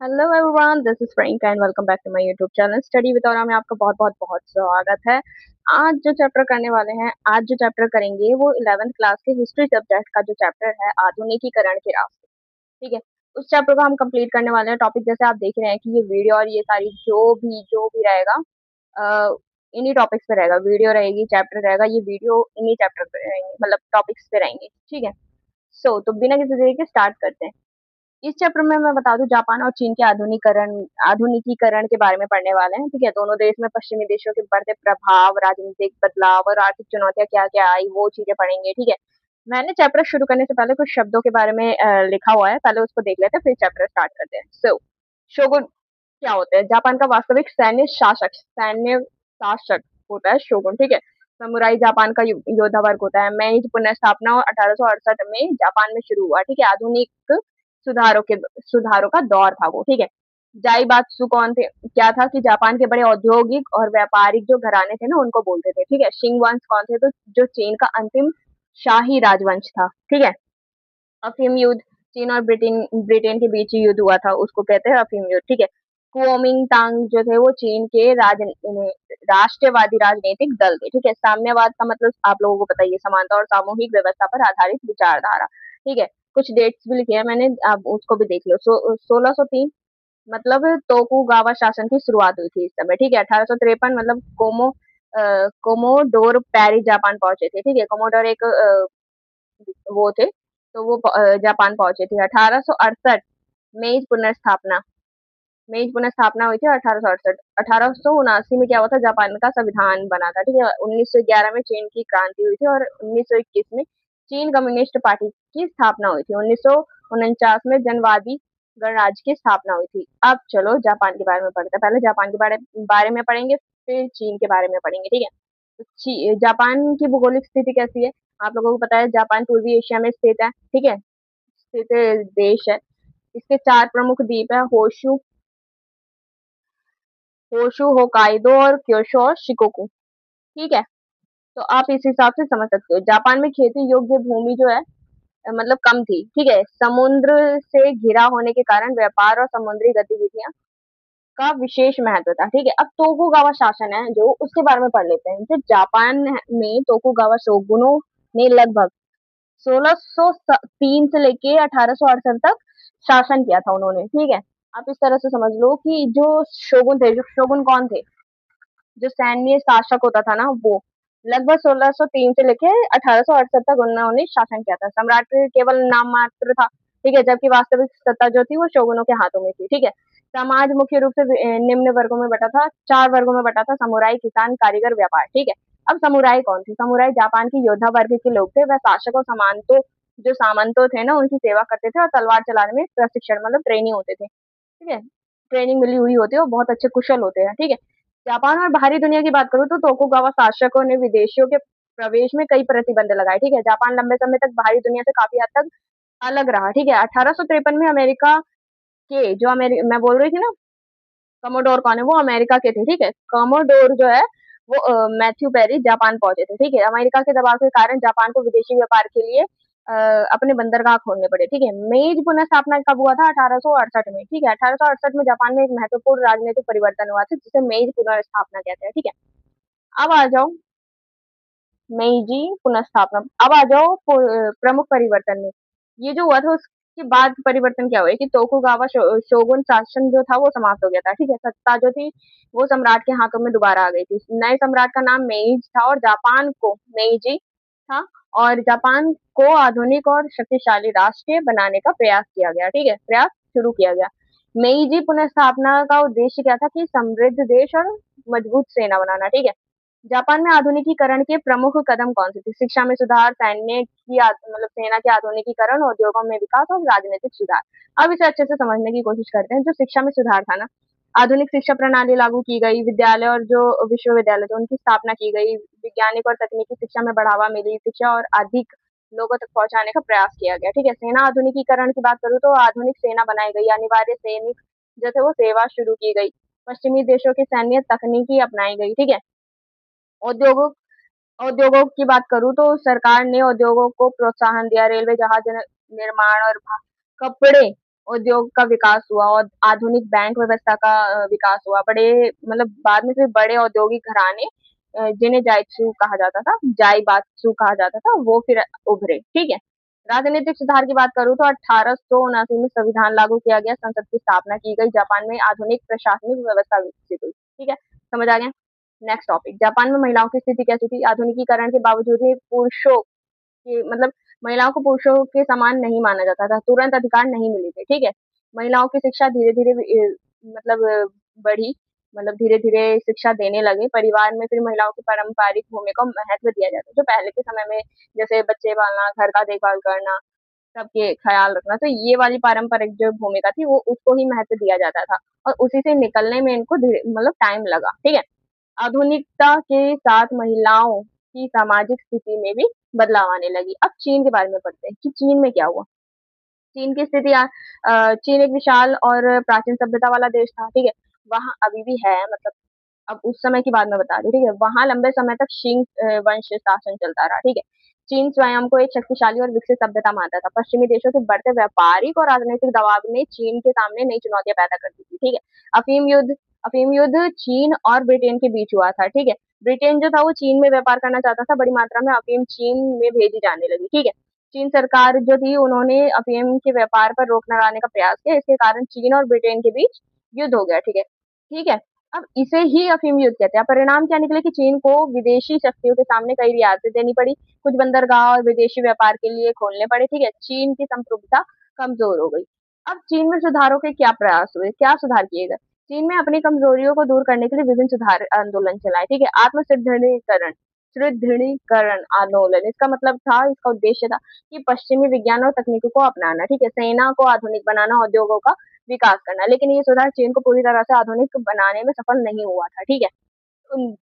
Hello everyone, this is Frank and welcome back to my YouTube channel study with और में आपका बहुत बहुत बहुत स्वागत है। आज जो चैप्टर करने वाले हैं, आज जो चैप्टर करेंगे वो 11th क्लास के हिस्ट्री सब्जेक्ट का जो चैप्टर है आधुनिकीकरण के रास्ते। ठीक है, उस चैप्टर को हम कंप्लीट करने वाले हैं। टॉपिक जैसे आप देख रहे हैं कि ये वीडियो और ये सारी जो भी रहेगा, इन्हीं टॉपिक्स पे रहेगा। वीडियो रहेगी, चैप्टर रहेगा, ये वीडियो इन्हीं चैप्टर पे रहेंगे, मतलब टॉपिक्स पे रहेंगे। ठीक है, तो बिना किसी देरी के स्टार्ट करते हैं। इस चैप्टर में मैं बता दूं, जापान और चीन के आधुनिकीकरण के बारे में पढ़ने वाले हैं। ठीक है, दोनों देश में पश्चिमी देशों के बढ़ते प्रभाव, राजनीतिक बदलाव और आर्थिक चुनौतियां क्या क्या आई, वो चीजें पढ़ेंगे। ठीक है, मैंने चैप्टर शुरू करने से पहले कुछ शब्दों के बारे में लिखा हुआ है, पहले उसको देख लेते हैं, फिर चैप्टर स्टार्ट करते हैं। शोगुन क्या होता है? जापान का वास्तविक सैन्य शासक होता है शोगुन। ठीक है, समुराई जापान का योद्धा वर्ग होता है। मेइज पुनः स्थापना 1868 में जापान में शुरू हुआ। ठीक है, आधुनिक सुधारों का दौर था वो। ठीक है, जाइबात्सु कौन थे? क्या था कि जापान के बड़े औद्योगिक और व्यापारिक जो घराने थे ना, उनको बोलते थे। ठीक है, शिंग वंश कौन थे? तो जो चीन का अंतिम शाही राजवंश था। ठीक है, अफीम युद्ध, चीन और ब्रिटेन ब्रिटेन के बीच युद्ध हुआ था, उसको कहते हैं अफीम युद्ध। ठीक है, कुओमिंगतांग जो थे वो चीन के राष्ट्रवादी राजनीतिक दल थे। ठीक है, साम्यवाद का मतलब आप लोगों को पता ही है, समानता और सामूहिक व्यवस्था पर आधारित विचारधारा। ठीक है, कुछ डेट्स भी लिखे हैं मैंने, आप उसको भी देख लो। 1603 मतलब तोकुगावा शासन की शुरुआत हुई थी इस समय। ठीक है, 1853 मतलब कोमोडोर पेरिस जापान पहुंचे थे। ठीक है, कोमोडोर एक वो थे, तो वो जापान पहुंचे थे। 1868 मेज पुनर्स्थापना मेज पुनर्स्थापना हुई थी 1868। 1879 में क्या हुआ था? जापान का संविधान बना था। ठीक है, 1911 में चीन की क्रांति हुई थी और 1921 में चीन कम्युनिस्ट पार्टी की स्थापना हुई थी। 1949 में जनवादी गणराज्य की स्थापना हुई थी। अब चलो जापान के बारे में पढ़ते हैं। पहले जापान के बारे में पढ़ेंगे, फिर चीन के बारे में पढ़ेंगे। ठीक है, तो जापान की भौगोलिक स्थिति कैसी है? आप लोगों को पता है, जापान पूर्वी एशिया में स्थित है। ठीक है, स्थित देश है। इसके 4 प्रमुख द्वीप है, होशु, होकाइदो और क्योशो और शिकोकू। ठीक है, तो आप इस हिसाब से समझ सकते हो। जापान में खेती योग्य भूमि जो है, मतलब कम थी। ठीक है, समुद्र से घिरा होने के कारण व्यापार और समुद्री गतिविधियां का विशेष महत्व था। ठीक है, अब तोकुगावा शासन है जो, उसके बारे में पढ़ लेते हैं। जो जापान में तोकुगावा शोगुनों ने लगभग 1603 से लेके 1868 तक शासन किया था उन्होंने। ठीक है, आप इस तरह से समझ लो कि जो शोगुन कौन थे? जो सैन्य शासक होता था ना, वो लगभग 1603 से लेके 1868 तक उन्होंने शासन किया था। सम्राट केवल नाम मात्र था। ठीक है, जबकि वास्तविक सत्ता जो थी वो शोगुनों के हाथों में थी। ठीक है, समाज मुख्य रूप से निम्न वर्गों में बटा था, 4 वर्गों में बटा था: समुराई, किसान, कारीगर, व्यापार। ठीक है, अब समुराई कौन थे? समुराई जापान की योद्धा वर्ग के लोग थे। वह शासक और सामंतो थे ना, उनकी सेवा करते थे और तलवार चलाने में प्रशिक्षण मतलब ट्रेनिंग होते थे। ठीक है, ट्रेनिंग मिली हुई होती है और बहुत अच्छे कुशल होते हैं। ठीक है, जापान और बाहरी दुनिया की बात करूँ तो तोकुगावा शासकों ने विदेशियों के प्रवेश में कई प्रतिबंध लगाए। ठीक है, जापान लंबे समय तक बाहरी दुनिया से काफी हद तक अलग रहा। ठीक है, 1853 में अमेरिका के जो मैं बोल रही थी ना, कमोडोर कौन है? वो अमेरिका के थे। ठीक है, कमोडोर जो है वो मैथ्यू पेरी जापान पहुंचे थे। ठीक है, अमेरिका के दबाव के कारण जापान को विदेशी व्यापार के लिए अपने बंदरगाह खोलने पड़े। ठीक है, मेज पुनः स्थापना कब हुआ था? 1868 में। ठीक है, 1868 में जापान में एक महत्वपूर्ण राजनीतिक परिवर्तन हुआ था, जिसे मेज पुनः स्थापना कहते हैं। ठीक है, अब आ जाओ मेइजी पुनर्स्थापना। अब आ जाओ प्रमुख परिवर्तन में। ये जो हुआ था उसके बाद परिवर्तन क्या हुआ कि तोकुगावा शोगुन शासन जो था वो समाप्त हो गया था। ठीक है, सत्ता जो थी वो सम्राट के हाथों में दोबारा आ गई थी। नए सम्राट का नाम मेइज था और जापान को मेइजी था, और जापान को आधुनिक और शक्तिशाली राष्ट्र बनाने का प्रयास किया गया। ठीक है, प्रयास शुरू किया गया। मेइजी पुनर्स्थापना का उद्देश्य क्या था कि समृद्ध देश और मजबूत सेना बनाना। ठीक है, जापान में आधुनिकीकरण के प्रमुख कदम कौन से थे? शिक्षा में सुधार, मतलब सेना के आधुनिकीकरण, उद्योगों में विकास और राजनीतिक सुधार। अब इसे अच्छे से समझने की कोशिश करते हैं। जो शिक्षा में सुधार था ना, आधुनिक शिक्षा प्रणाली लागू की गई, विद्यालय और जो विश्वविद्यालय थे उनकी स्थापना की गई, वैज्ञानिक और तकनीकी शिक्षा में बढ़ावा मिली, शिक्षा और अधिक लोगों तक पहुंचाने का प्रयास किया गया। ठीक है, सेना आधुनिकीकरण की बात करूँ तो आधुनिक सेना बनाई गई, अनिवार्य सैनिक जो थे वो सेवा शुरू की गई, पश्चिमी देशों की सैन्य तकनीकी अपनाई गई। ठीक है, उद्योगों उद्योगों की बात करूँ तो सरकार ने उद्योगों को प्रोत्साहन दिया, रेलवे, जहाज निर्माण और कपड़े उद्योग का विकास हुआ और आधुनिक बैंक व्यवस्था का विकास हुआ। बड़े मतलब बाद में फिर बड़े औद्योगिक घराने जिन्हें जाइत्सु कहा जाता था, जाइबात्सु कहा जाता था, वो फिर उभरे, ठीक है। राजनीतिक सुधार की बात करूँ तो 1879 में संविधान लागू किया गया, संसद की स्थापना की गई, जापान में आधुनिक प्रशासनिक व्यवस्था विकसित हुई, ठीक है, समझ आ गया। नेक्स्ट टॉपिक, जापान में महिलाओं की स्थिति कैसी थी? आधुनिकीकरण के बावजूद भी पुरुषों के मतलब महिलाओं को पुरुषों के समान नहीं माना जाता था, तुरंत अधिकार नहीं मिले थे, ठीक है। महिलाओं की शिक्षा धीरे-धीरे मतलब बढ़ी, मतलब धीरे-धीरे शिक्षा देने लगे। परिवार में फिर महिलाओं की पारंपरिक भूमिका को महत्व दिया जाता है। जो पहले के समय में जैसे बच्चे पालना, घर का देखभाल करना, सबके ख़्याल रखना, तो ये वाली पारंपरिक जो भूमिका थी वो उसको ही महत्व दिया जाता था और उसी से निकलने में इनको धीरे मतलब टाइम लगा, ठीक है। आधुनिकता के साथ महिलाओं की सामाजिक स्थिति में भी बदलाव आने लगी। अब चीन के बारे में पढ़ते हैं कि चीन में क्या हुआ। चीन की स्थिति चीन एक विशाल और प्राचीन सभ्यता वाला देश था, ठीक है। वहाँ अभी भी है मतलब अब उस समय की बात मैं बता रही हूँ, ठीक है। वहाँ लंबे समय तक शिंग वंश शासन चलता रहा, ठीक है। चीन स्वयं को एक शक्तिशाली और विकसित सभ्यता मानता था। पश्चिमी देशों के बढ़ते व्यापारिक और राजनीतिक दबाव ने चीन के सामने नई चुनौतियां पैदा कर दी थी, ठीक है। अफीम युद्ध अफीम युद्ध चीन और ब्रिटेन के बीच हुआ था, ठीक है। ब्रिटेन जो था वो चीन में व्यापार करना चाहता था, बड़ी मात्रा में अफीम चीन में भेजी जाने लगी, ठीक है। चीन सरकार जो थी उन्होंने अफीम के व्यापार पर रोक लगाने का प्रयास किया, इसके कारण चीन और ब्रिटेन के बीच युद्ध हो गया, ठीक है। ठीक है। अब इसे ही अफीम युद्ध कहते हैं। परिणाम क्या निकले कि चीन को विदेशी शक्तियों के सामने कई रियायतें देनी पड़ी, कुछ बंदरगाह और विदेशी व्यापार के लिए खोलने पड़े, ठीक है। चीन की संप्रभुता कमजोर हो गई। अब चीन में सुधारों के क्या प्रयास हुए, क्या सुधार किए गए? चीन में अपनी कमजोरियों को दूर करने के लिए विभिन्न सुधार आंदोलन चलाए, ठीक है। सुदृढ़ीकरण आंदोलन, इसका मतलब था, इसका उद्देश्य था कि पश्चिमी विज्ञान और तकनीकों को अपनाना, ठीक है। सेना को आधुनिक बनाना, उद्योगों का विकास करना, लेकिन ये सुधार चीन को पूरी तरह से आधुनिक बनाने में सफल नहीं हुआ था, ठीक है।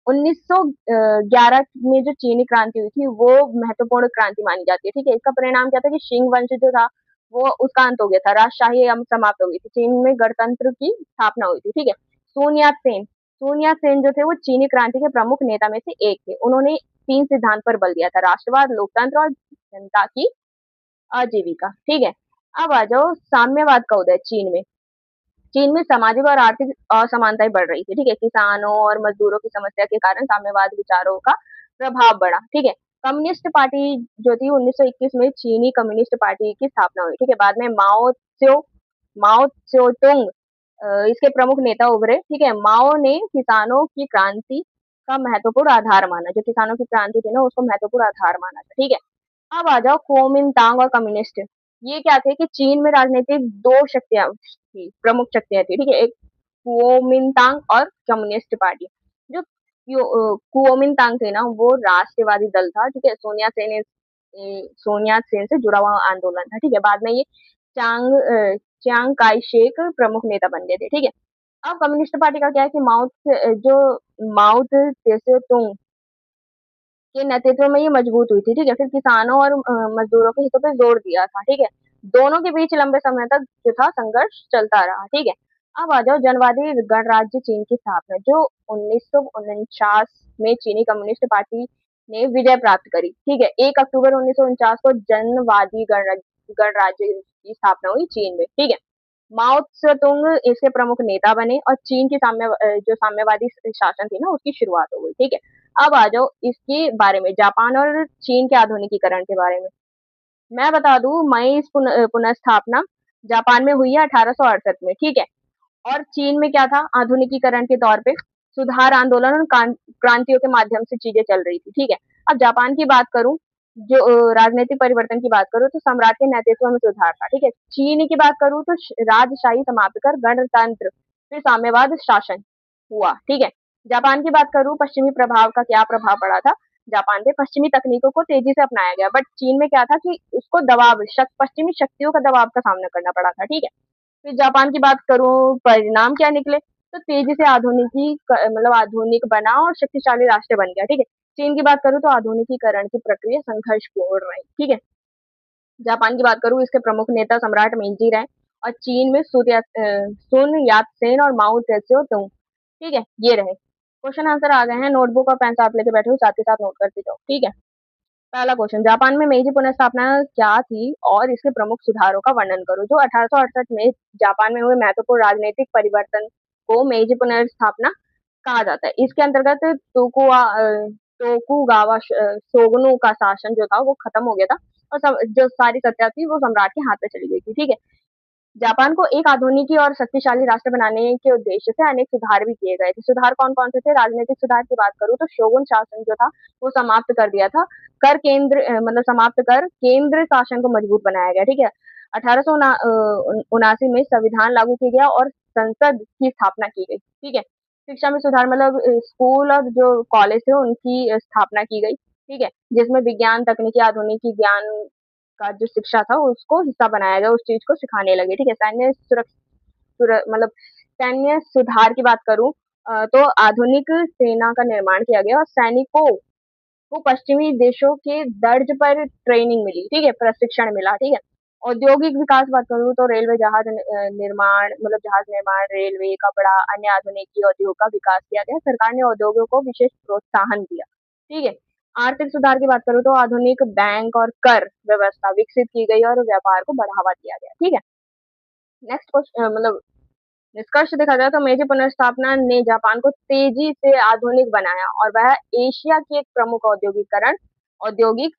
1911 में जो चीनी क्रांति हुई थी वो महत्वपूर्ण क्रांति मानी जाती है, ठीक है। इसका परिणाम क्या था कि शिंग वंश जो था वो उसका अंत हो गया था, राजशाही अब समाप्त हो गई थी, चीन में गणतंत्र की स्थापना हुई थी, ठीक है। सोन यात सेन जो थे वो चीनी क्रांति के प्रमुख नेता में से एक थे। उन्होंने 3 सिद्धांत पर बल दिया था, राष्ट्रवाद, लोकतंत्र और जनता की आजीविका, ठीक है। अब आ जाओ साम्यवाद का उदय चीन में। चीन में सामाजिक और आर्थिक असमानताएं बढ़ रही थी, ठीक है। किसानों और मजदूरों की समस्या के कारण साम्यवाद विचारों का प्रभाव बढ़ा, ठीक है। कम्युनिस्ट पार्टी जो थी 1921 में चीनी कम्युनिस्ट पार्टी की स्थापना हुई, ठीक है। बाद में माओ त्से इसके प्रमुख नेता उभरे, ठीक है। माओ ने किसानों की क्रांति का महत्वपूर्ण आधार माना, जो किसानों की क्रांति थी ना उसको महत्वपूर्ण आधार माना था, ठीक है। अब आ जाओ कुओमिंतांग और कम्युनिस्ट। ये क्या थे कि चीन में राजनीतिक 2 शक्तियाँ थी, प्रमुख शक्तियाँ थी, ठीक है। एक कुओमिंतांग और कम्युनिस्ट पार्टी। जो कुओमिंतांग थे ना वो राष्ट्रवादी दल था, ठीक है। सोनिया सेन से जुड़ा हुआ आंदोलन था, ठीक है। बाद में ये चांग काई शेक प्रमुख नेता बन गए थे, ठीक है। अब कम्युनिस्ट पार्टी का क्या है कि माओ त्से तुंग के नेतृत्व में ये मजबूत हुई थी, ठीक है। फिर किसानों और मजदूरों के हितों पे जोर दिया था, ठीक है। दोनों के बीच लंबे समय तक जो था संघर्ष चलता रहा, ठीक है। अब आ जाओ जनवादी गणराज्य चीन की स्थापना, जो 1949 में चीनी कम्युनिस्ट पार्टी ने विजय प्राप्त करी, ठीक है। 1 अक्टूबर 1949 को जनवादी गणराज्य की स्थापना हुई चीन में, ठीक है। माओ त्से-तुंग इसके प्रमुख नेता बने और चीन की जो साम्यवादी शासन थी ना उसकी शुरुआत हो गई, ठीक है। अब आ जाओ इसके बारे में, जापान और चीन के आधुनिकीकरण के बारे में। मैं बता दूं मई इस पुनर्स्थापना जापान में हुई है 1868 में, ठीक है। और चीन में क्या था, आधुनिकीकरण के तौर पे सुधार आंदोलन और क्रांतियों के माध्यम से चीजें चल रही थी, ठीक है। अब जापान की बात करूं, जो राजनीतिक परिवर्तन की बात करूं तो सम्राट के नेतृत्व में सुधार था, ठीक है। चीन की बात करूं तो राजशाही समाप्त कर गणतंत्र फिर साम्यवाद शासन हुआ, ठीक है। जापान की बात करूं, पश्चिमी प्रभाव का क्या प्रभाव पड़ा था जापान पे, पश्चिमी तकनीकों को तेजी से अपनाया गया, बट चीन में क्या था कि उसको पश्चिमी शक्तियों का दबाव का सामना करना पड़ा था, ठीक है। फिर जापान की बात करूं, परिणाम क्या निकले, तो तेजी से मतलब आधुनिक बना और शक्तिशाली राष्ट्र बन गया, ठीक है। चीन की बात करूं तो आधुनिकीकरण की प्रक्रिया संघर्षपूर्ण रही, ठीक है। जापान की बात करूं, इसके प्रमुख नेता सम्राट मेंजी रहे और चीन में सुन यात सेन और माओ त्से तुंग, ठीक है, ये रहे। क्वेश्चन आंसर आ गए हैं, नोटबुक और पेन साथ लेके बैठे हो, साथ के साथ नोट करते जाओ, ठीक है। पहला क्वेश्चन, जापान में मेजी पुनर्स्थापना क्या थी और इसके प्रमुख सुधारों का वर्णन करो। जो 1868 में जापान में हुए महत्वपूर्ण राजनीतिक परिवर्तन को मेजी पुनर्स्थापना कहा जाता है। इसके अंतर्गत टोकुगावा शोगुनों का शासन जो था वो खत्म हो गया था और जो सारी सत्ता थी वो सम्राट के हाथ में चली गई थी। ठीक है, जापान को एक आधुनिक और शक्तिशाली राष्ट्र बनाने के उद्देश्य से अनेक सुधार भी किए गए थे। सुधार कौन-कौन से थे? राजनीतिक सुधार की बात करूँ तो शोगुन शासन जो था वो समाप्त कर दिया था। कर केंद्र मतलब समाप्त कर केंद्र शासन को मजबूत बनाया गया। ठीक है, 1879 में संविधान लागू किया गया और संसद की स्थापना की गई। ठीक है, शिक्षा में सुधार मतलब स्कूल और जो कॉलेज थे उनकी स्थापना की गई। ठीक है, जिसमें विज्ञान, तकनीकी, आधुनिकी ज्ञान का जो शिक्षा था उसको हिस्सा बनाया गया, उस चीज को सिखाने लगे। ठीक है, मतलब सैन्य सुधार की बात करूं तो आधुनिक सेना का निर्माण किया गया और सैनिकों को पश्चिमी देशों के दर्ज पर ट्रेनिंग मिली। ठीक है, प्रशिक्षण मिला। ठीक है, औद्योगिक विकास बात करूँ तो रेलवे जहाज निर्माण मतलब जहाज निर्माण, रेलवे, कपड़ा, अन्य आधुनिक उद्योग का विकास किया गया। सरकार ने उद्योगों को विशेष प्रोत्साहन दिया। ठीक है, आर्थिक सुधार की बात करूँ तो आधुनिक बैंक और कर व्यवस्था विकसित की गई और व्यापार को बढ़ावा दिया गया। ठीक है, नेक्स्ट क्वेश्चन मतलब निष्कर्ष देखा जाए तो मेजी पुनर्स्थापना ने जापान को तेजी से आधुनिक बनाया और वह एशिया की एक प्रमुख औद्योगिक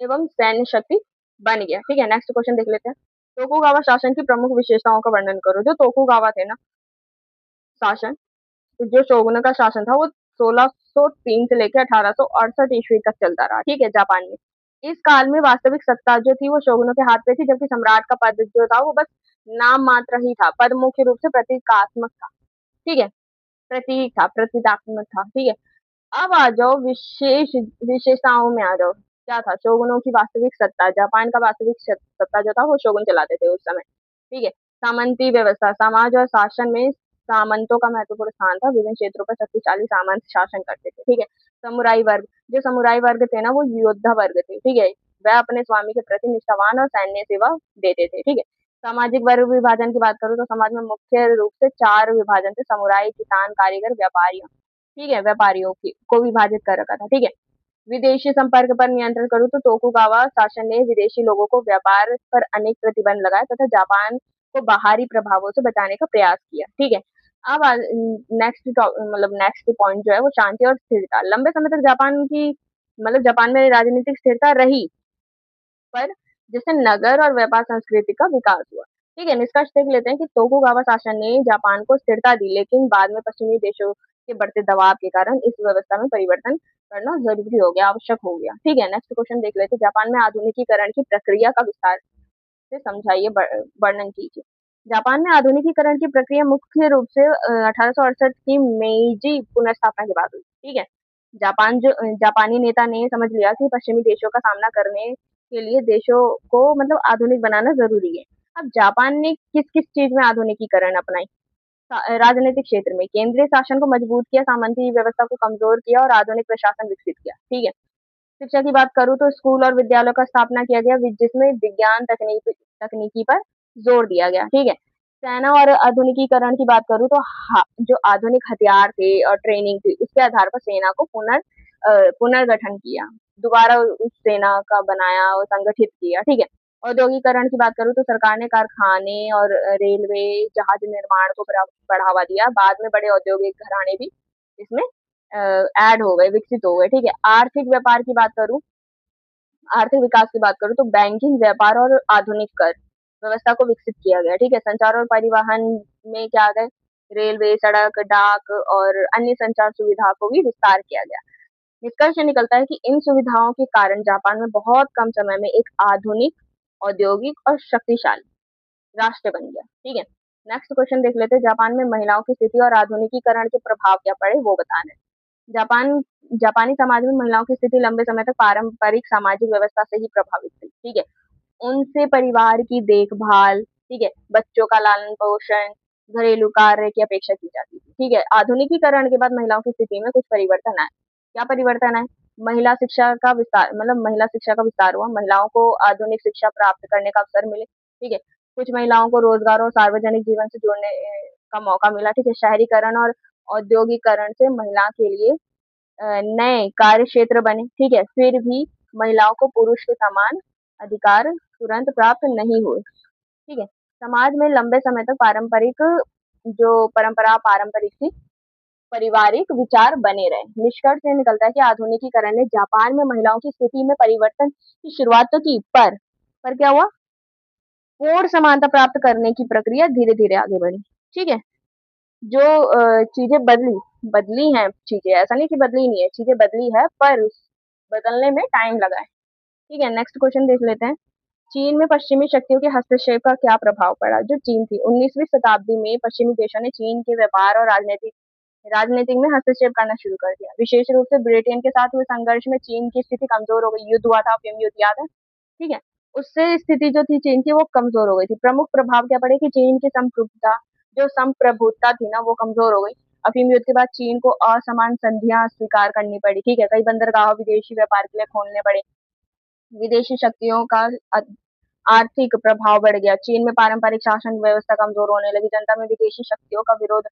एवं सैन्य शक्ति बन गया। ठीक है, नेक्स्ट क्वेश्चन देख लेते हैं। तोकुगावा शासन की प्रमुख विशेषताओं का वर्णन करो। जो तोकुगावा थे ना शासन, जो शोगुन का शासन था वो 1603 से लेकर 1868 ईस्वी तक चलता रहा। ठीक है, जापान में इस काल में वास्तविक सत्ता जो थी वो शोगुनों के हाथ पे थी, जबकि सम्राट का पद जो था वो बस नाम मात्र ही था। पद मुख्य रूप से प्रतीकात्मक था। ठीक है, प्रतीकात्मक था। ठीक है, अब आ जाओ विशेषताओं में आ जाओ। क्या था? शोगुनों की वास्तविक सत्ता, जापान का वास्तविक सत्ता जो था वो शोगुन चलाते थे उस समय। ठीक है, सामंती व्यवस्था, समाज और शासन में सामंतों का महत्वपूर्ण स्थान था। विभिन्न क्षेत्रों पर शक्तिशाली सामंत शासन करते थे। ठीक है, समुराई वर्ग, जो समुराई वर्ग थे ना वो योद्धा वर्ग थे। ठीक है, वह अपने स्वामी के प्रति निष्ठावान और सैन्य सेवा देते थे। ठीक है, सामाजिक वर्ग विभाजन की बात करूँ तो समाज में मुख्य रूप से 4 विभाजन थे। समुराई, किसान, कारीगर, व्यापारी। ठीक है, व्यापारियों की को विभाजित कर रखा था। ठीक है, विदेशी संपर्क पर नियंत्रण करूँ तो टोकुगावा शासन ने विदेशी लोगों को व्यापार पर अनेक प्रतिबंध लगाए तथा जापान को बाहरी प्रभावों से बचाने का प्रयास किया। ठीक है, अब नेक्स्ट पॉइंट जो है वो शांति और स्थिरता। लंबे समय तक जापान में राजनीतिक स्थिरता रही, पर जिससे नगर और व्यापार संस्कृति का विकास हुआ। ठीक है, निष्कर्ष देख लेते हैं कि तोकुगावा शासन ने जापान को स्थिरता दी, लेकिन बाद में पश्चिमी देशों के बढ़ते दबाव के कारण इस व्यवस्था में परिवर्तन करना जरूरी हो गया, आवश्यक हो गया। ठीक है, नेक्स्ट क्वेश्चन देख लेते हैं। जापान में आधुनिकीकरण की प्रक्रिया का विस्तार से समझाइए, वर्णन कीजिए। जापान में आधुनिकीकरण की प्रक्रिया मुख्य रूप से 1868 की मेइजी पुनर्स्थापना के बाद हुई। ठीक है, जापानी नेता ने समझ लिया कि पश्चिमी देशों का सामना करने के लिए देशों को मतलब आधुनिक बनाना जरूरी है। अब जापान ने किस किस चीज में आधुनिकीकरण अपनाई? राजनीतिक क्षेत्र में केंद्रीय शासन को मजबूत किया, सामंती व्यवस्था को कमजोर किया और आधुनिक प्रशासन विकसित किया। ठीक है, शिक्षा की बात करूँ तो स्कूल और विद्यालयों का स्थापना किया गया, जिसमें विज्ञान तकनीकी पर जोर दिया गया। ठीक है, सेना और आधुनिकीकरण की बात करूँ तो जो आधुनिक हथियार थे और ट्रेनिंग थी उसके आधार पर सेना को पुनर्गठन किया, दोबारा उस सेना का बनाया और संगठित किया। ठीक है, औद्योगिकरण की बात करूँ तो सरकार ने कारखाने और रेलवे, जहाज निर्माण को बढ़ावा दिया। बाद में बड़े औद्योगिक घराने भी इसमें ऐड हो गए, विकसित हो गए। ठीक है, आर्थिक विकास की बात करूँ तो बैंकिंग, व्यापार और आधुनिक कर व्यवस्था को विकसित किया गया। ठीक है, संचार और परिवहन में क्या आ गए? रेलवे, सड़क, डाक और अन्य संचार सुविधा को भी विस्तार किया गया। निष्कर्ष ये निकलता है कि इन सुविधाओं के कारण जापान में बहुत कम समय में एक आधुनिक, औद्योगिक और शक्तिशाली राष्ट्र बन गया। ठीक है, नेक्स्ट क्वेश्चन देख लेते हैं। जापान में महिलाओं की स्थिति और आधुनिकीकरण के प्रभाव क्या पड़े वो बताना है। जापान जापानी समाज में महिलाओं की स्थिति लंबे समय तक पारंपरिक सामाजिक व्यवस्था से ही प्रभावित थी। ठीक है, उनसे परिवार की देखभाल, ठीक है, बच्चों का लालन पोषण, घरेलू कार्य की अपेक्षा की जाती थी। ठीक है, आधुनिकीकरण के बाद महिलाओं की स्थिति में कुछ परिवर्तन आए। क्या परिवर्तन आए? महिला शिक्षा का विस्तार हुआ, महिलाओं को आधुनिक शिक्षा प्राप्त करने का अवसर मिले। ठीक है, कुछ महिलाओं को रोजगार और सार्वजनिक जीवन से जुड़ने का मौका मिला। ठीक है, शहरीकरण और औद्योगिकरण से महिला के लिए नए कार्य क्षेत्र बने। ठीक है, फिर भी महिलाओं को पुरुष के समान अधिकार तुरंत प्राप्त नहीं हुए। ठीक है। समाज में लंबे समय तक पारंपरिक जो परंपरा पारंपरिक थी, पारिवारिक विचार बने रहे। निष्कर्ष ये निकलता है कि आधुनिकीकरण ने जापान में महिलाओं की स्थिति में परिवर्तन की शुरुआत तो की, पर क्या हुआ? पूर्ण समानता प्राप्त करने की प्रक्रिया धीरे-धीरे आगे बढ़ी। ठीक है? जो चीज़ें बदली हैं चीज़ें, ऐसा नहीं कि बदली नहीं है, चीज़ें बदली है पर उस बदलने में टाइम लगा है। ठीक है, नेक्स्ट क्वेश्चन देख लेते हैं। चीन में पश्चिमी शक्तियों के हस्तक्षेप का क्या प्रभाव पड़ा? जो चीन थी, 19वीं शताब्दी में पश्चिमी देशों ने चीन के व्यापार और राजनीति में हस्तक्षेप करना शुरू कर दिया। विशेष रूप से ब्रिटेन के साथ हुए संघर्ष में चीन की स्थिति कमजोर हो गई। युद्ध हुआ था, अफीम युद्ध याद है? ठीक है? उससे स्थिति जो थी चीन की वो कमजोर हो गई थी। प्रमुख प्रभाव क्या पड़े कि चीन की संप्रभुता थी ना वो कमजोर हो गई। अफीम युद्ध के बाद चीन को असमान संधियां स्वीकार करनी पड़ी। ठीक है, कई बंदरगाह विदेशी व्यापार के लिए खोलने पड़े। विदेशी शक्तियों का आर्थिक प्रभाव बढ़ गया। चीन में पारंपरिक शासन व्यवस्था कमजोर होने लगी। जनता में विदेशी शक्तियों का विरुद्ध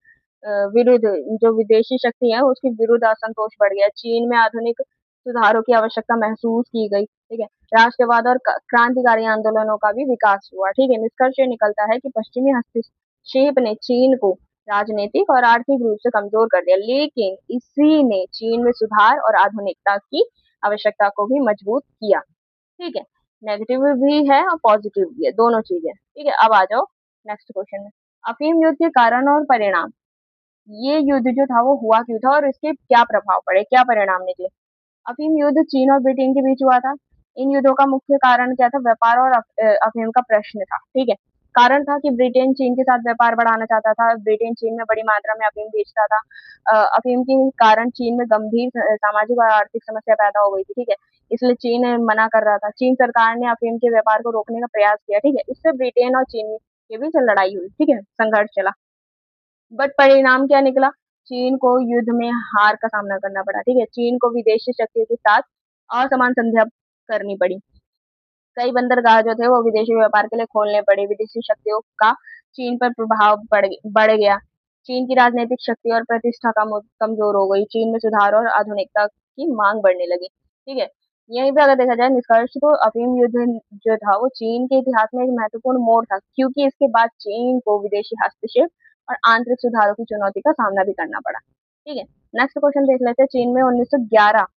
जो विदेशी शक्ति है उसकी विरुद्ध असंतोष बढ़ गया। चीन में आधुनिक सुधारों की आवश्यकता महसूस की गई। ठीक है, राष्ट्रवाद और क्रांतिकारी आंदोलनों का भी विकास हुआ। ठीक है, निष्कर्ष ये निकलता है कि पश्चिमी हस्तक्षेप ने चीन को राजनीतिक और आर्थिक रूप से कमजोर कर दिया, लेकिन इसी ने चीन में सुधार और आधुनिकता की आवश्यकता को भी मजबूत किया। ठीक है, नेगेटिव भी है और पॉजिटिव भी है, दोनों चीजें। ठीक है, अब आ जाओ नेक्स्ट क्वेश्चन में। अफीम युद्ध के कारण और परिणाम। ये युद्ध जो था वो हुआ क्यों था और इसके क्या प्रभाव पड़े, क्या परिणाम निकले? अफीम युद्ध चीन और ब्रिटेन के बीच हुआ था। इन युद्धों का मुख्य कारण क्या था? व्यापार और अफीम का प्रश्न था। ठीक है, कारण था कि ब्रिटेन चीन के साथ व्यापार बढ़ाना चाहता था। ब्रिटेन चीन में बड़ी मात्रा में अफीम बेचता था। अफीम के कारण चीन में गंभीर सामाजिक और आर्थिक समस्या पैदा हो गई थी। ठीक है, इसलिए चीन मना कर रहा था। चीन सरकार ने अफीम के व्यापार को रोकने का प्रयास किया। ठीक है, इससे ब्रिटेन और चीन के बीच लड़ाई हुई। ठीक है, संघर्ष चला, बट परिणाम क्या निकला? चीन को युद्ध में हार का सामना करना पड़ा। ठीक है, चीन को विदेशी शक्तियों के साथ असमान संध्या करनी पड़ी। कई बंदरगाह जो थे वो विदेशी व्यापार के लिए खोलने पड़े। विदेशी शक्तियों का चीन पर प्रभाव बढ़ गया। चीन की राजनीतिक शक्ति और प्रतिष्ठा कमजोर हो गई। चीन में सुधार और आधुनिकता की मांग बढ़ने लगी। ठीक है, यहीं पे अगर देखा जाए निष्कर्ष तो अफीम युद्ध जो था वो चीन के इतिहास में एक महत्वपूर्ण मोड़ था, क्योंकि इसके बाद चीन को विदेशी हस्तक्षेप और आंतरिक सुधारों की चुनौती का सामना भी करना पड़ा। ठीक है, नेक्स्ट क्वेश्चन देख लेते हैं। चीन में 1911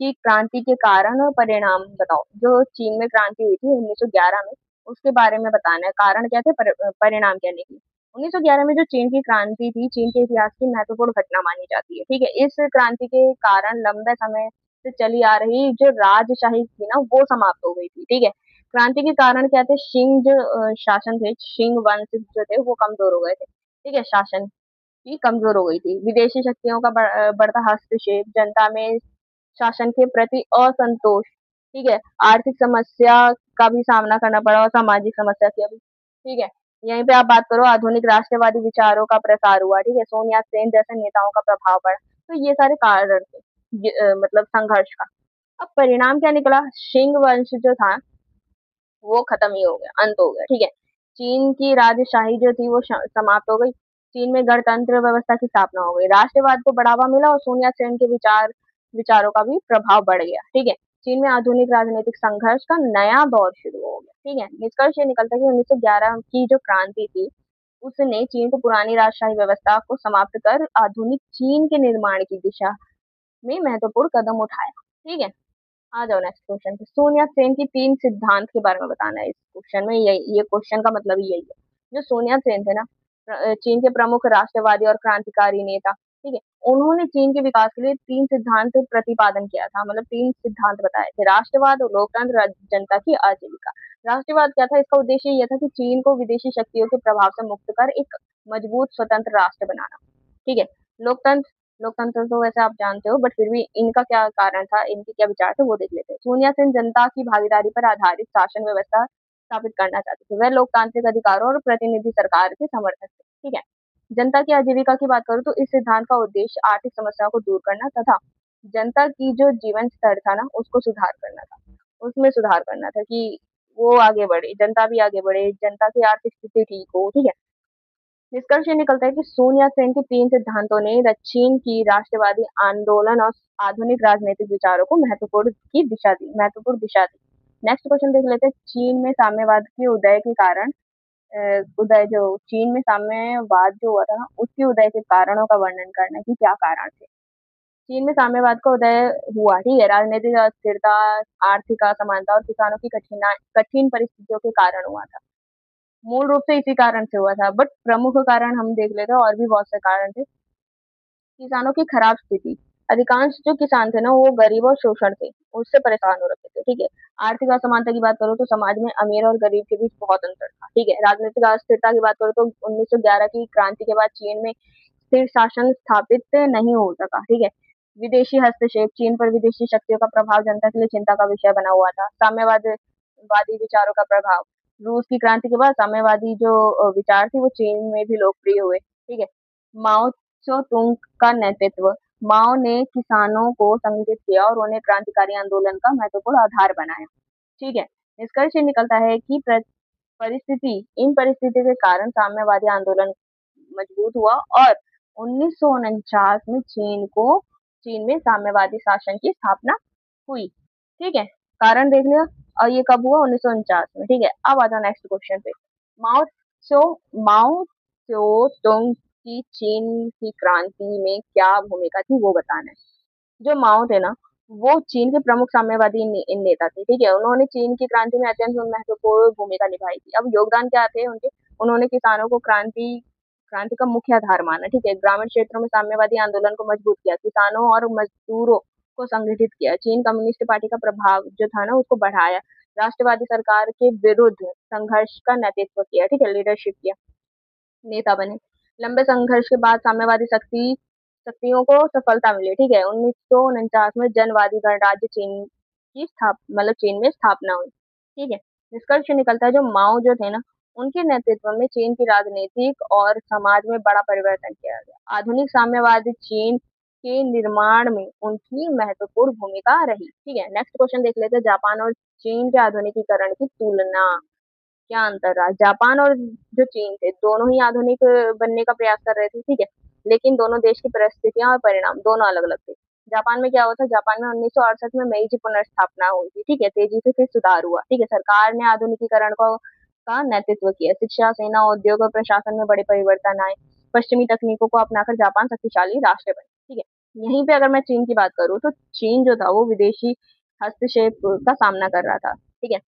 की क्रांति के कारण और परिणाम बताओ। जो चीन में क्रांति हुई थी 1911 में, उसके बारे में बताना है। कारण क्या थे, परिणाम क्या निकले? 1911 में जो चीन की क्रांति थी, चीन के इतिहास की महत्वपूर्ण घटना मानी जाती है। ठीक है, इस क्रांति के कारण लंबे समय से चली आ रही जो राजशाही थी ना वो समाप्त हो गई थी। ठीक है, क्रांति के कारण क्या थे? शिंग जो शासन थे, शिंग वंश जो थे वो कमजोर हो गए थे। ठीक है, शासन की कमजोर हो गई थी। विदेशी शक्तियों का बढ़ता हस्तक्षेप, जनता में शासन के प्रति असंतोष। ठीक है, आर्थिक समस्या का भी सामना करना पड़ा और सामाजिक समस्या की भी। ठीक है, यहीं पे आप बात करो आधुनिक राष्ट्रवादी विचारों का प्रसार हुआ। ठीक है, सोनिया सेन जैसे नेताओं का प्रभाव पड़ा। तो ये सारे कारण थे मतलब संघर्ष का। अब परिणाम क्या निकला? शिंग वंश जो था वो खत्म ही हो गया, अंत हो गया। ठीक है, चीन की राजशाही जो थी वो समाप्त हो गई। चीन में गणतंत्र व्यवस्था की स्थापना हो गई। राष्ट्रवाद को बढ़ावा मिला और सोनिया सेन के विचारों का भी प्रभाव बढ़ गया। ठीक है, चीन में आधुनिक राजनीतिक संघर्ष का नया दौर शुरू हो गया। ठीक है, निष्कर्ष ये निकलता है कि 1911 की जो क्रांति थी उसने चीन को पुरानी राजशाही व्यवस्था को समाप्त कर आधुनिक चीन के निर्माण की दिशा में महत्वपूर्ण कदम उठाया। ठीक है, आ जाओ नेक्स्ट क्वेश्चन पे। सोनिया सेन की 3 सिद्धांत के बारे में बताना है इस क्वेश्चन में। ये क्वेश्चन का मतलब ही यही है। जो सोनिया सेन थे ना, चीन के प्रमुख राष्ट्रवादी और क्रांतिकारी नेता। ठीक है, उन्होंने चीन के विकास के लिए 3 सिद्धांत प्रतिपादन किया था, मतलब 3 सिद्धांत बताए थे। राष्ट्रवाद, लोकतंत्र, जनता की आजीविका। राष्ट्रवाद क्या था? इसका उद्देश्य यह था कि चीन को विदेशी शक्तियों के प्रभाव से मुक्त कर एक मजबूत स्वतंत्र राष्ट्र बनाना। ठीक है, लोकतंत्र लोकतंत्र तो वैसे आप जानते हो, बट फिर भी इनका क्या कारण था, इनके क्या विचार थे वो देख लेते हैं। सोनिया सेन जनता की भागीदारी पर आधारित शासन व्यवस्था स्थापित करना चाहते थे। वह लोकतांत्रिक अधिकारों और प्रतिनिधि सरकार के समर्थक थे। ठीक है, जनता की आजीविका की बात करूँ तो इस सिद्धांत का उद्देश्य आर्थिक समस्याओं को दूर करना तथा जनता की जो जीवन स्तर था ना उसको सुधार करना था। उसमें सुधार करना था कि वो आगे बढ़े, जनता भी आगे बढ़े, जनता की आर्थिक स्थिति ठीक हो। ठीक है, निष्कर्ष ये निकलता है कि सून या सेन के 3 सिद्धांतों ने चीन की राष्ट्रवादी आंदोलन और आधुनिक राजनीतिक विचारों को महत्वपूर्ण दिशा दी। नेक्स्ट क्वेश्चन देख लेते हैं, चीन में साम्यवाद के उदय के कारण उदय जो चीन में साम्यवाद जो हुआ था ना, उसके उदय के कारणों का वर्णन करना कि क्या कारण थे। चीन में साम्यवाद का उदय हुआ, ठीक है, राजनीतिक अस्थिरता, आर्थिक असमानता और किसानों की कठिन परिस्थितियों के कारण हुआ था। मूल रूप से इसी कारण से हुआ था, बट प्रमुख कारण हम देख लेते हैं, और भी बहुत से कारण थे। किसानों की खराब स्थिति, अधिकांश जो किसान थे ना वो गरीब और शोषण थे, उससे परेशान हो रखे थे, ठीक है। आर्थिक असमानता की बात करो तो समाज में अमीर और गरीब के बीच बहुत अंतर था, ठीक है। राजनीतिक अस्थिरता की बात करो तो 1911 की क्रांति के बाद चीन में स्थिर शासन स्थापित नहीं हो सका, ठीक है। विदेशी हस्तक्षेप, चीन पर विदेशी शक्तियों का प्रभाव जनता के लिए चिंता का विषय बना हुआ था। साम्यवादी विचारों का प्रभाव, रूस की क्रांति के बाद साम्यवादी जो विचार थे वो चीन में भी लोकप्रिय हुए, ठीक है। माओ त्से तुंग का नेतृत्व, माओ ने किसानों को संगठित किया और उन्हें क्रांतिकारी आंदोलन का महत्वपूर्ण आधार बनाया, ठीक है। निष्कर्ष ये निकलता है कि इन परिस्थिति के कारण साम्यवादी आंदोलन मजबूत हुआ और 1949 में चीन में साम्यवादी शासन की स्थापना हुई, ठीक है। कारण देख लिया। और ये कब हुआ? 1949 में, ठीक है। अब आ जाओ नेक्स्ट क्वेश्चन पे। माओ माओ त्से तुंग की चीन की क्रांति में क्या भूमिका थी वो बताना है। जो माओ थे ना, वो चीन के प्रमुख साम्यवादी नेता थे, ठीक है। उन्होंने चीन की क्रांति में अत्यंत महत्वपूर्ण भूमिका निभाई थी। अब योगदान क्या थे उनके? उन्होंने किसानों को क्रांति का मुख्य आधार माना, ठीक है। ग्रामीण क्षेत्रों में साम्यवादी आंदोलन को मजबूत किया, किसानों और मजदूरों को संगठित किया, चीन कम्युनिस्ट पार्टी का प्रभाव जो था ना उसको बढ़ाया, राष्ट्रवादी सरकार के विरुद्ध संघर्ष का नेतृत्व किया, ठीक है, लीडरशिप किया, नेता बने। लंबे संघर्ष के बाद साम्यवादी शक्तियों को सफलता मिली, ठीक है। 1949 में जनवादी गणराज्य चीन में स्थापना हुई, ठीक है। निष्कर्ष निकलता है जो माओ जो थे ना, उनके नेतृत्व में चीन की राजनीतिक और समाज में बड़ा परिवर्तन किया गया। आधुनिक साम्यवादी चीन के निर्माण में उनकी महत्वपूर्ण भूमिका रही, ठीक है। नेक्स्ट क्वेश्चन देख लेते हैं, जापान और चीन के आधुनिकीकरण की तुलना, क्या अंतर रहा? जापान और जो चीन थे दोनों ही आधुनिक बनने का प्रयास कर रहे थे, ठीक है। लेकिन दोनों देश की परिस्थितियां और परिणाम दोनों अलग अलग थे। जापान में क्या हुआ था? जापान में 1968 में मेइजी पुनर्स्थापना हुई थी, ठीक है। तेजी से फिर सुधार हुआ, ठीक है। सरकार ने आधुनिकीकरण का नेतृत्व किया, शिक्षा, सेना, उद्योग और प्रशासन में बड़े परिवर्तन आए। पश्चिमी तकनीकों को अपनाकर जापान शक्तिशाली राष्ट्र बने, ठीक है। यहीं पे अगर मैं चीन की बात करूँ तो चीन जो था वो विदेशी हस्तक्षेप का सामना कर रहा था, ठीक है।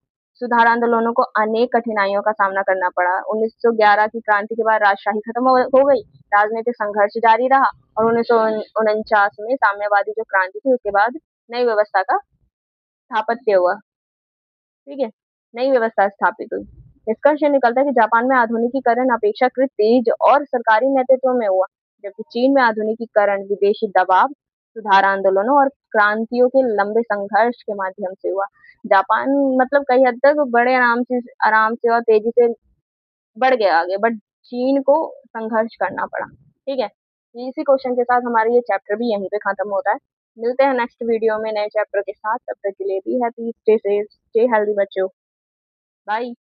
सुधार आंदोलनों को अनेक कठिनाइयों का सामना करना पड़ा। 1911 की क्रांति के बाद राजशाही खत्म हो गई, राजनीतिक संघर्ष जारी रहा और 1949 में साम्यवादी जो क्रांति थी उसके बाद नई व्यवस्था का स्थापत्य हुआ, ठीक है। नई व्यवस्था स्थापित हुई। निष्कर्ष ये निकलता है कि जापान में आधुनिकीकरण अपेक्षाकृत तेज और सरकारी नेतृत्व में हुआ, जबकि चीन में आधुनिकीकरण विदेशी दबाव, सुधार आंदोलनों और क्रांतियों के लंबे संघर्ष के माध्यम से हुआ। जापान मतलब कई हद तक बड़े आराम से और तेजी से बढ़ गया आगे, बट चीन को संघर्ष करना पड़ा, ठीक है। इसी क्वेश्चन के साथ हमारा ये चैप्टर भी यहीं पे खत्म होता है। मिलते हैं नेक्स्ट वीडियो में नए चैप्टर के साथ, तब तक के लिए be happy, stay safe, stay healthy बच्चों। बाय।